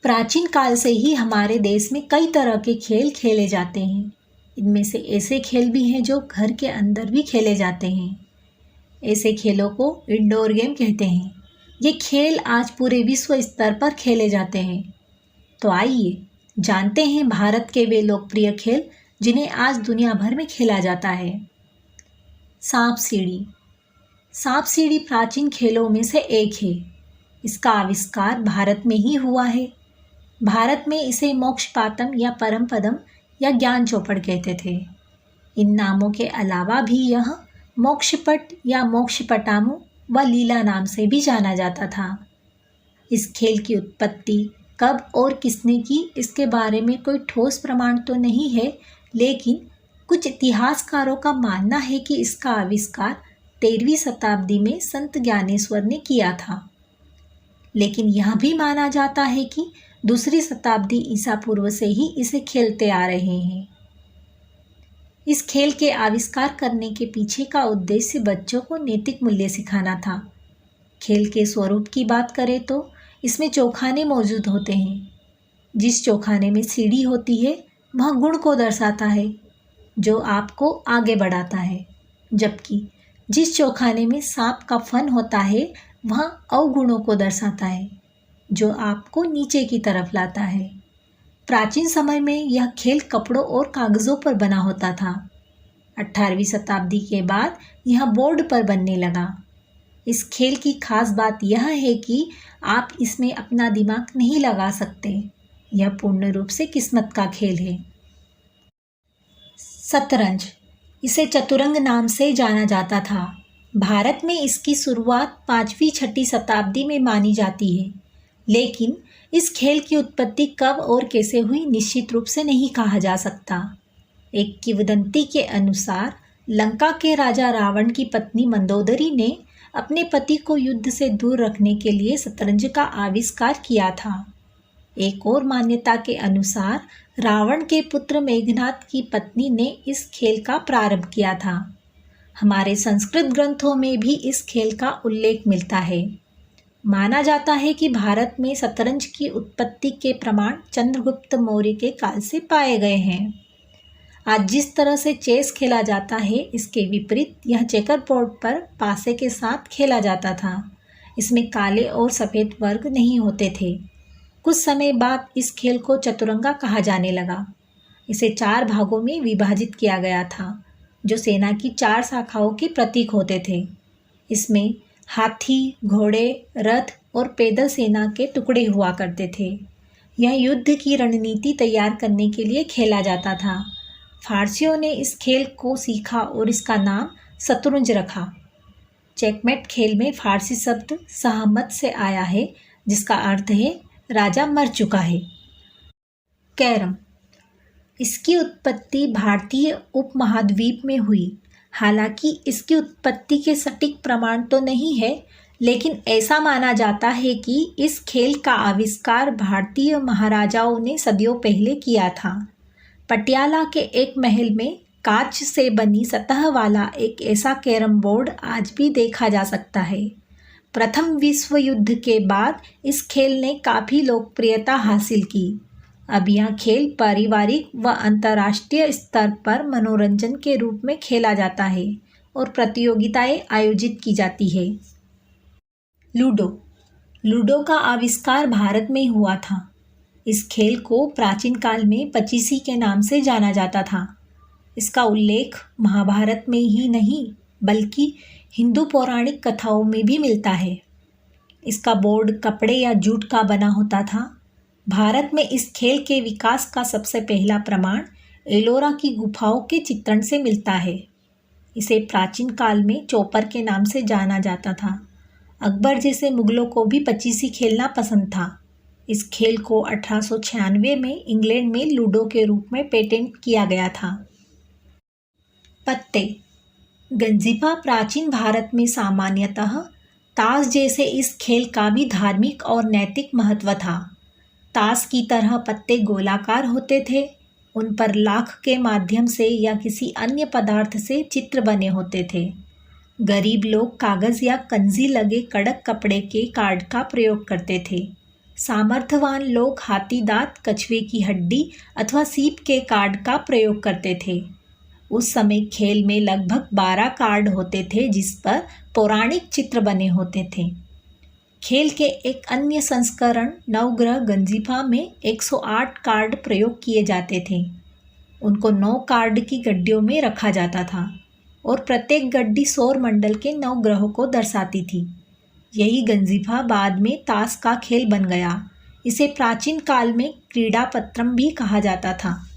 प्राचीन काल से ही हमारे देश में कई तरह के खेल खेले जाते हैं। इनमें से ऐसे खेल भी हैं जो घर के अंदर भी खेले जाते हैं। ऐसे खेलों को इंडोर गेम कहते हैं। ये खेल आज पूरे विश्व स्तर पर खेले जाते हैं। तो आइए जानते हैं भारत के वे लोकप्रिय खेल जिन्हें आज दुनिया भर में खेला जाता है। सांप सीढ़ी। सांप सीढ़ी प्राचीन खेलों में से एक है। इसका आविष्कार भारत में ही हुआ है। भारत में इसे मोक्षपातम या परमपदम या ज्ञान चौपड़ कहते थे। इन नामों के अलावा भी यह मोक्षपट या मोक्षपटामू व लीला नाम से भी जाना जाता था। इस खेल की उत्पत्ति कब और किसने की, इसके बारे में कोई ठोस प्रमाण तो नहीं है, लेकिन कुछ इतिहासकारों का मानना है कि इसका आविष्कार 13वीं शताब्दी में संत ज्ञानेश्वर ने किया था। लेकिन यह भी माना जाता है कि दूसरी शताब्दी ईसा पूर्व से ही इसे खेलते आ रहे हैं। इस खेल के आविष्कार करने के पीछे का उद्देश्य बच्चों को नैतिक मूल्य सिखाना था। खेल के स्वरूप की बात करें तो इसमें चौखाने मौजूद होते हैं। जिस चौखाने में सीढ़ी होती है वह गुण को दर्शाता है जो आपको आगे बढ़ाता है, जबकि जिस चौखाने में सांप का फन होता है वह अवगुणों को दर्शाता है जो आपको नीचे की तरफ लाता है। प्राचीन समय में यह खेल कपड़ों और कागज़ों पर बना होता था। 18वीं शताब्दी के बाद यह बोर्ड पर बनने लगा। इस खेल की खास बात यह है कि आप इसमें अपना दिमाग नहीं लगा सकते। यह पूर्ण रूप से किस्मत का खेल है। शतरंज। इसे चतुरंग नाम से जाना जाता था। भारत में इसकी शुरुआत 5वीं-6वीं शताब्दी में मानी जाती है, लेकिन इस खेल की उत्पत्ति कब और कैसे हुई निश्चित रूप से नहीं कहा जा सकता। एक किंवदंती के अनुसार लंका के राजा रावण की पत्नी मंदोदरी ने अपने पति को युद्ध से दूर रखने के लिए शतरंज का आविष्कार किया था। एक और मान्यता के अनुसार रावण के पुत्र मेघनाद की पत्नी ने इस खेल का प्रारंभ किया था। हमारे संस्कृत ग्रंथों में भी इस खेल का उल्लेख मिलता है। माना जाता है कि भारत में शतरंज की उत्पत्ति के प्रमाण चंद्रगुप्त मौर्य के काल से पाए गए हैं। आज जिस तरह से चेस खेला जाता है, इसके विपरीत यह चेकर बोर्ड पर पासे के साथ खेला जाता था। इसमें काले और सफ़ेद वर्ग नहीं होते थे। कुछ समय बाद इस खेल को चतुरंगा कहा जाने लगा। इसे 4 भागों में विभाजित किया गया था, जो सेना की 4 शाखाओं के प्रतीक होते थे। इसमें हाथी, घोड़े, रथ और पैदल सेना के टुकड़े हुआ करते थे। यह युद्ध की रणनीति तैयार करने के लिए खेला जाता था। फारसियों ने इस खेल को सीखा और इसका नाम शतरंज रखा। चेकमेट खेल में फारसी शब्द सहमत से आया है, जिसका अर्थ है राजा मर चुका है। कैरम। इसकी उत्पत्ति भारतीय उपमहाद्वीप में हुई। हालांकि इसकी उत्पत्ति के सटीक प्रमाण तो नहीं है, लेकिन ऐसा माना जाता है कि इस खेल का आविष्कार भारतीय महाराजाओं ने सदियों पहले किया था। पटियाला के एक महल में कांच से बनी सतह वाला एक ऐसा कैरम बोर्ड आज भी देखा जा सकता है। प्रथम विश्व युद्ध के बाद इस खेल ने काफ़ी लोकप्रियता हासिल की। अब यह खेल पारिवारिक व अंतर्राष्ट्रीय स्तर पर मनोरंजन के रूप में खेला जाता है और प्रतियोगिताएं आयोजित की जाती है। लूडो। लूडो का आविष्कार भारत में हुआ था। इस खेल को प्राचीन काल में पचीसी के नाम से जाना जाता था। इसका उल्लेख महाभारत में ही नहीं बल्कि हिंदू पौराणिक कथाओं में भी मिलता है। इसका बोर्ड कपड़े या जूट का बना होता था। भारत में इस खेल के विकास का सबसे पहला प्रमाण एलोरा की गुफाओं के चित्रण से मिलता है। इसे प्राचीन काल में चौपर के नाम से जाना जाता था। अकबर जैसे मुगलों को भी पचीसी खेलना पसंद था। इस खेल को 1896 में इंग्लैंड में लूडो के रूप में पेटेंट किया गया था। पत्ते। गंजीफा प्राचीन भारत में सामान्यतः ताश जैसे इस खेल का भी धार्मिक और नैतिक महत्व था। ताश की तरह पत्ते गोलाकार होते थे। उन पर लाख के माध्यम से या किसी अन्य पदार्थ से चित्र बने होते थे। गरीब लोग कागज़ या कंजी लगे कड़क कपड़े के कार्ड का प्रयोग करते थे। सामर्थ्यवान लोग हाथी दांत, कछुए की हड्डी अथवा सीप के कार्ड का प्रयोग करते थे। उस समय खेल में लगभग 12 कार्ड होते थे जिस पर पौराणिक चित्र बने होते थे। खेल के एक अन्य संस्करण नवग्रह गंजिफा में 108 कार्ड प्रयोग किए जाते थे। उनको 9 कार्ड की गड्डियों में रखा जाता था और प्रत्येक गड्डी सौर मंडल के 9 ग्रहों को दर्शाती थी। यही गंजिफा बाद में ताश का खेल बन गया। इसे प्राचीन काल में क्रीड़ापत्रम भी कहा जाता था।